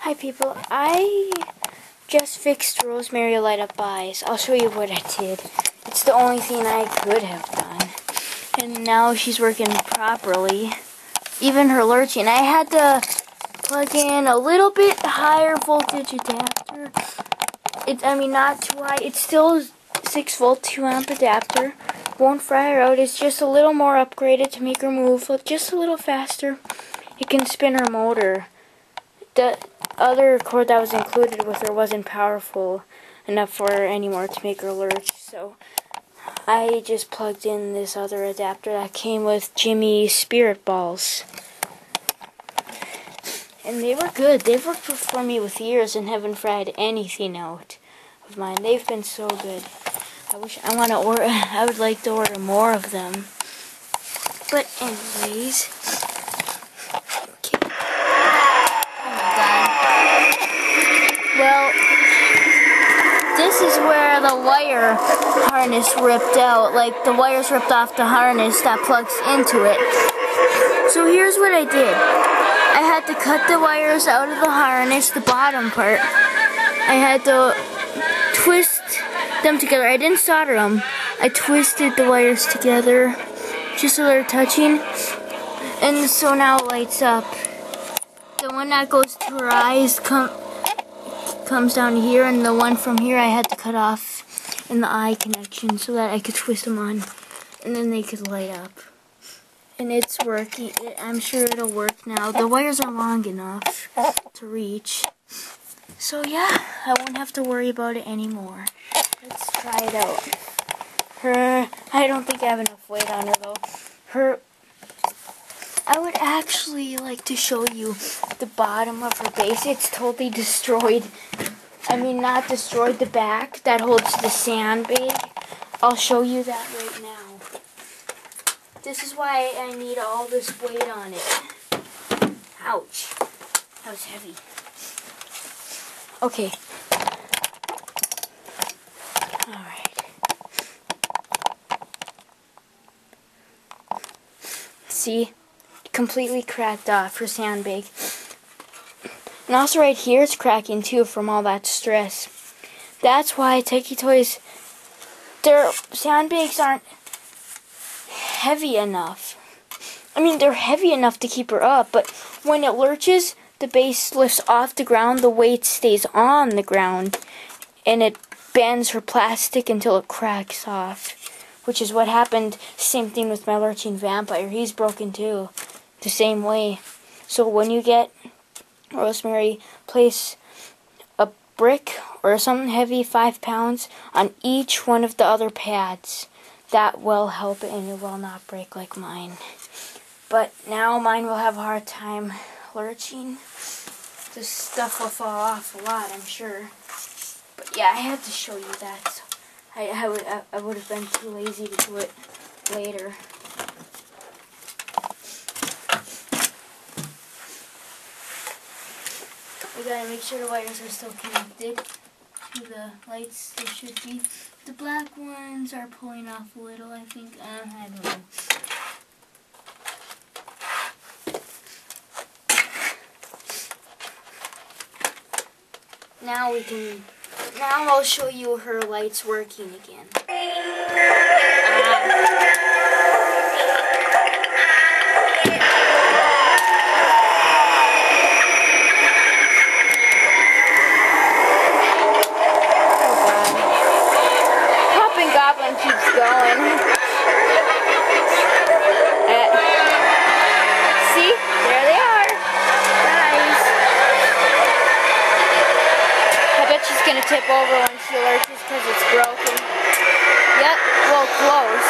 Hi people, I just fixed Rosemary Light Up Eyes. I'll show you what I did. It's the only thing I could have done. And now she's working properly. Even her lurching. I had to plug in a little bit higher voltage adapter. Not too high. It's still 6 volt 2 amp adapter. Won't fry her out. It's just a little more upgraded to make her move just a little faster. It can spin her motor. The other cord that was included with her wasn't powerful enough for her anymore to make her lurch, so I just plugged in this other adapter that came with Jimmy's Spirit Balls. And they were good. They've worked for me with years and haven't fried anything out of mine. They've been so good. I would like to order more of them. But anyways, well, this is where the wire harness ripped out. Like, the wires ripped off the harness that plugs into it. So here's what I did. I had to cut the wires out of the harness, the bottom part. I had to twist them together. I didn't solder them. I twisted the wires together just so they're touching. And so now it lights up. The one that goes to her eyes comes down here, and the one from here I had to cut off in the eye connection so that I could twist them on, and then they could light up. And it's working. I'm sure it'll work now. The wires are long enough to reach. So yeah, I won't have to worry about it anymore. Let's try it out. I don't think I have enough weight on her though. I would actually like to show you the bottom of her base. It's totally destroyed. Not destroyed, the back that holds the sandbag. I'll show you that right now. This is why I need all this weight on it. Ouch. That was heavy. Okay. Alright. See? Completely cracked off her sandbag. And also right here it's cracking too from all that stress. That's why Techie Toys, their sandbags aren't heavy enough. They're heavy enough to keep her up, but when it lurches, the base lifts off the ground, the weight stays on the ground, and it bends her plastic until it cracks off. Which is what happened, same thing with my lurching vampire. He's broken too, the same way. So when you get Rosemary, place a brick or something heavy, 5 pounds, on each one of the other pads. That will help it, and it will not break like mine. But now mine will have a hard time lurching. This stuff will fall off a lot, I'm sure. But yeah, I had to show you that. So I would have been too lazy to do it later. We gotta make sure the wires are still connected to the lights. They should be. The black ones are pulling off a little, I think. I don't know. Now I'll show you her lights working again. Goblin keeps going. See? There they are. Nice. I bet she's going to tip over when she lurches because it's broken. Yep, well, close.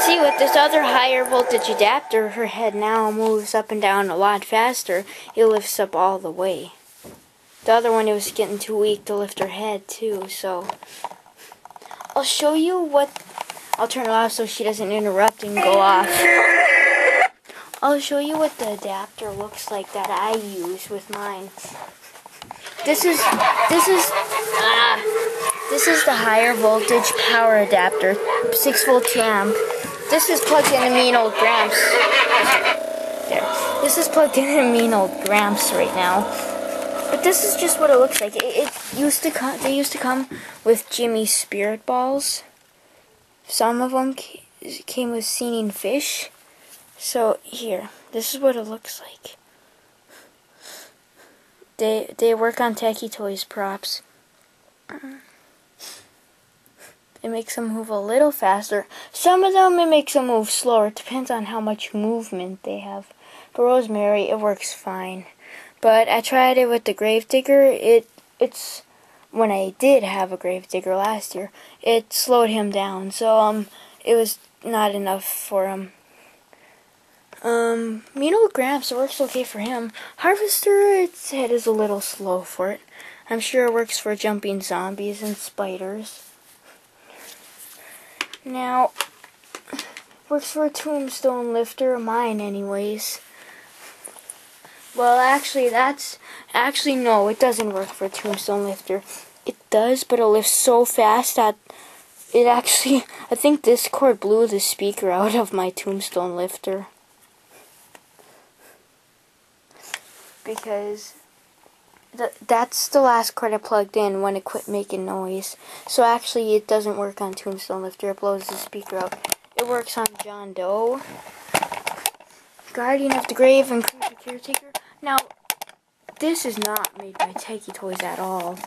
See, with this other higher voltage adapter, her head now moves up and down a lot faster. It lifts up all the way. The other one, it was getting too weak to lift her head too, so I'll show you what. I'll turn it off so she doesn't interrupt and go off. I'll show you what the adapter looks like that I use with mine. This is the higher voltage power adapter, 6-volt 2 amp. This is plugged into mean old Gramps. There. This is plugged into mean old Gramps right now. But this is just what it looks like. It used to come. They used to come with Jimmy's Spirit Balls. Some of them came with Singing Fish. So here, this is what it looks like. They work on Techie Toys props. It makes them move a little faster. Some of them it makes them move slower. It depends on how much movement they have. For Rosemary, it works fine. But I tried it with the Gravedigger. It's when I did have a Gravedigger last year, it slowed him down. So it was not enough for him. Mean old Gramps, it works okay for him. Harvester, its head is a little slow for it. I'm sure it works for jumping zombies and spiders. Now, works for a Tombstone Lifter, mine anyways. Well, actually, no, it doesn't work for a Tombstone Lifter. It does, but it lifts so fast that it actually, I think this cord blew the speaker out of my Tombstone Lifter. Because that's the last cord I plugged in when it quit making noise. So actually it doesn't work on Tombstone Lifter, it blows the speaker out. It works on John Doe, Guardian of the Grave, and Creature Caretaker. Now, this is not made by Techie Toys at all.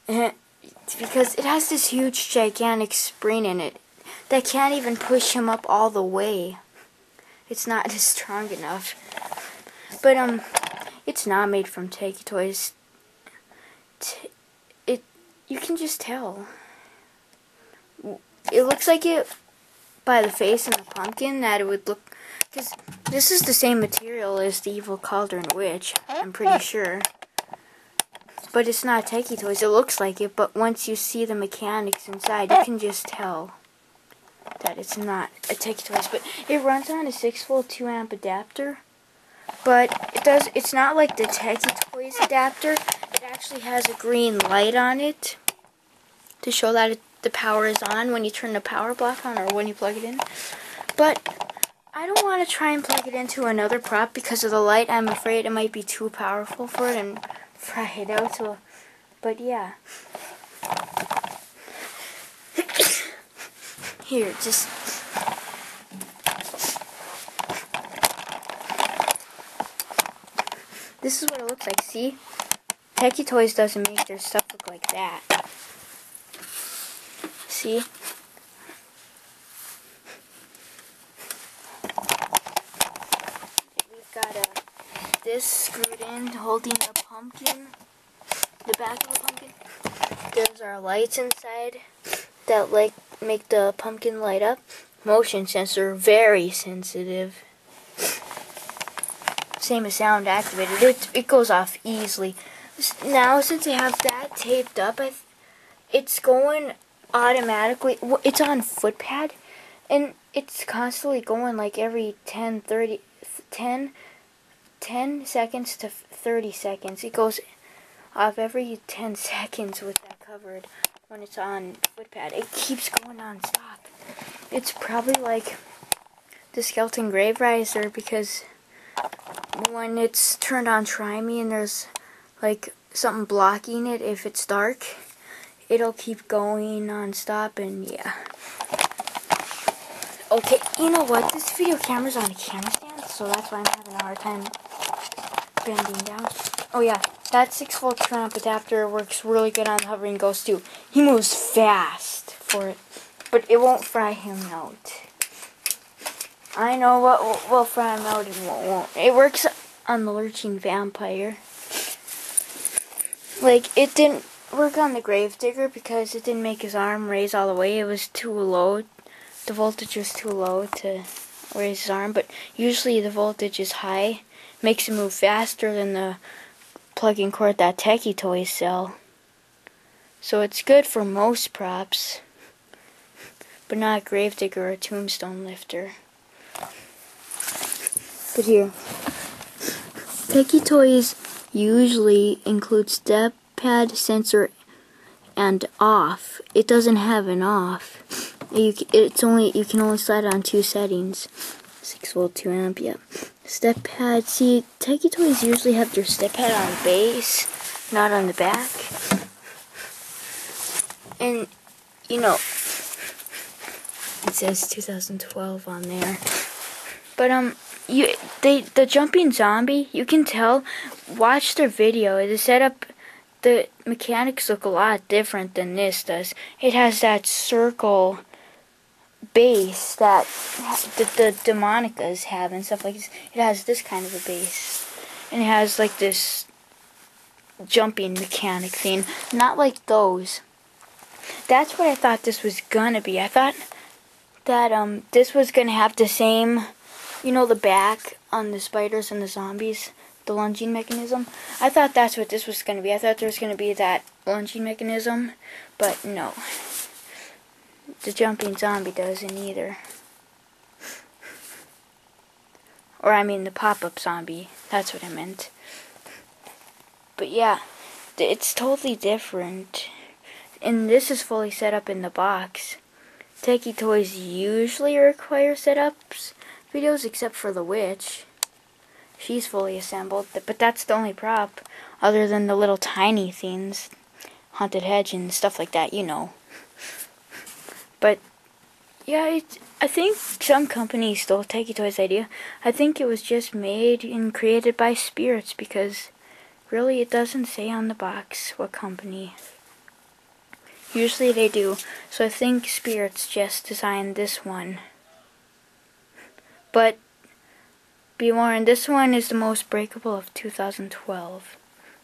Because it has this huge gigantic spring in it that can't even push him up all the way. It's not strong enough. But it's not made from Techie Toys. You can just tell. It looks like it by the face and the pumpkin that it would look, because this is the same material as the Evil Cauldron Witch, I'm pretty sure. But it's not Techie Toys. It looks like it, but once you see the mechanics inside, you can just tell that it's not a Techie Toys. But it runs on a 6-volt 2 amp adapter. But it's not like the Techie Toys adapter. It actually has a green light on it to show that the power is on when you turn the power block on or when you plug it in. But I don't want to try and plug it into another prop because of the light. I'm afraid it might be too powerful for it and fry it out. So, but yeah. Here, just... This is what it looks like, see? Techie Toys doesn't make their stuff look like that. See? We've got this screwed in, holding the pumpkin, the back of the pumpkin. There's our lights inside that make the pumpkin light up. Motion sensor, very sensitive. Same as sound activated. It goes off easily. Now, since I have that taped up, it's going automatically. It's on footpad, and it's constantly going like every 10 seconds to 30 seconds. It goes off every 10 seconds with that covered when it's on footpad. It keeps going non-stop. It's probably like the Skeleton Grave Riser, because when it's turned on Try Me and there's like something blocking it, if it's dark, it'll keep going non-stop, and yeah. Okay, you know what? This video camera's on a camera stand, so that's why I'm having a hard time bending down. Oh yeah, that 6-volt 2 amp adapter works really good on the Hovering Ghost too. He moves fast for it, but it won't fry him out. I know what will fry him out and what won't. It works on the Lurching Vampire. Like, it didn't work on the Gravedigger because it didn't make his arm raise all the way. It was too low. The voltage was too low to raise his arm, but usually the voltage is high. Makes him move faster than the plug-in cord that Techie Toys sell. So it's good for most props, but not Gravedigger or Tombstone Lifter. But here, Techie Toys usually include step pad, sensor, and off. It doesn't have an off. You can only slide it on 2 settings. 6 volt, 2 amp. Yeah. Step pad. See, Techie Toys usually have their step pad on the base, not on the back. And you know, it says 2012 on there. But the jumping zombie, you can tell. Watch their video. The setup, the mechanics look a lot different than this does. It has that circle base that the Demonicas have and stuff like this. It has this kind of a base, and it has like this jumping mechanic thing, not like those. That's what I thought this was gonna be. I thought that this was gonna have the same, you know, the back on the spiders and the zombies, the lunging mechanism. I thought that's what this was gonna be. I thought there was gonna be that lunging mechanism, but no. The jumping zombie doesn't either. Or I mean the pop-up zombie. That's what I meant. But yeah, it's totally different. And this is fully set up in the box. Techie Toys usually require setups videos, except for the witch. She's fully assembled, but that's the only prop, other than the little tiny things, haunted hedge and stuff like that, you know. But yeah, I think some companies stole Techie Toys' idea. I think it was just made and created by Spirits, because really it doesn't say on the box what company. Usually they do, so I think Spirits just designed this one. But be warned, this one is the most breakable of 2012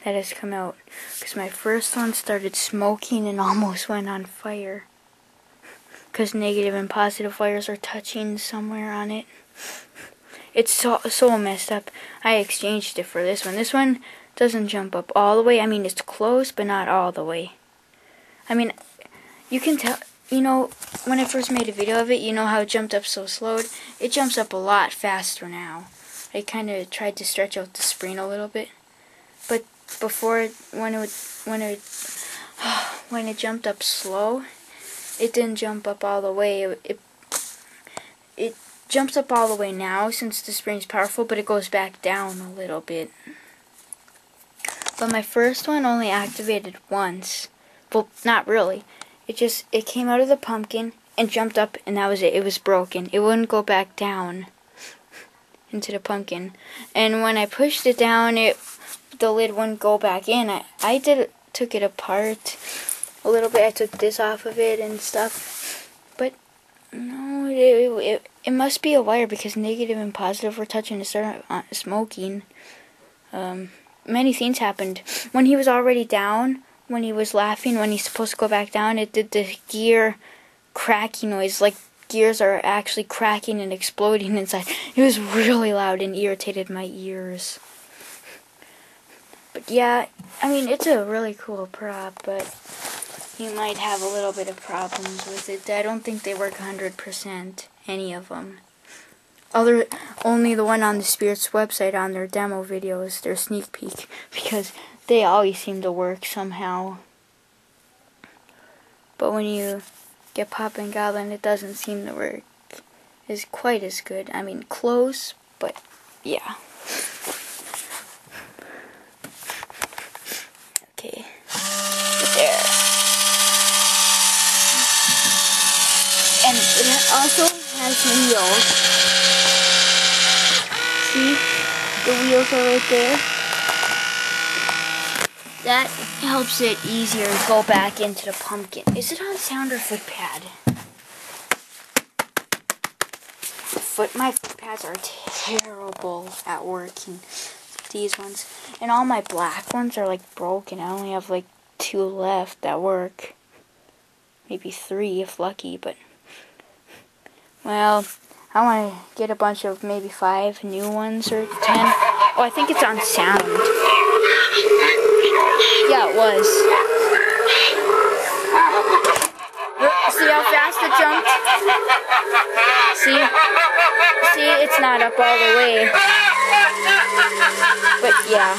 that has come out, because my first one started smoking and almost went on fire, because negative and positive wires are touching somewhere on it. It's so messed up. I exchanged it for this one. This one doesn't jump up all the way. I mean, it's close, but not all the way. I mean, you can tell, you know, when I first made a video of it, you know how it jumped up so slow? It jumps up a lot faster now. I kind of tried to stretch out the spring a little bit. But before, when it jumped up slow, it didn't jump up all the way. It jumps up all the way now since the spring's powerful, but it goes back down a little bit. But my first one only activated once. Well, not really. It came out of the pumpkin and jumped up, and that was it. It was broken. It wouldn't go back down into the pumpkin. And when I pushed it down, the lid wouldn't go back in. I took it apart a little bit. I took this off of it and stuff. But no, it must be a wire, because negative and positive were touching and started smoking. Many things happened. When he was already down, when he was laughing, when he's supposed to go back down, it did the gear cracking noise, like gears are actually cracking and exploding inside. It was really loud and irritated my ears. But yeah, I mean, it's a really cool prop, but you might have a little bit of problems with it. I don't think they work 100%, any of them. Only the one on the Spirits website on their demo videos, their sneak peek, because they always seem to work somehow. But when you get Poppin' Goblin, it doesn't seem to work as quite as good. I mean, close, but yeah. Okay, there. And it also has wheels. See? The wheels are right there. That helps it easier to go back into the pumpkin. Is it on sound or foot pad? My foot pads are terrible at working. These ones. And all my black ones are like broken. I only have like 2 left that work. Maybe 3 if lucky, but well, I want to get a bunch of maybe 5 new ones or 10. Oh, I think it's on sound. Yeah, it was. See how fast it jumped? See, it's not up all the way. But yeah.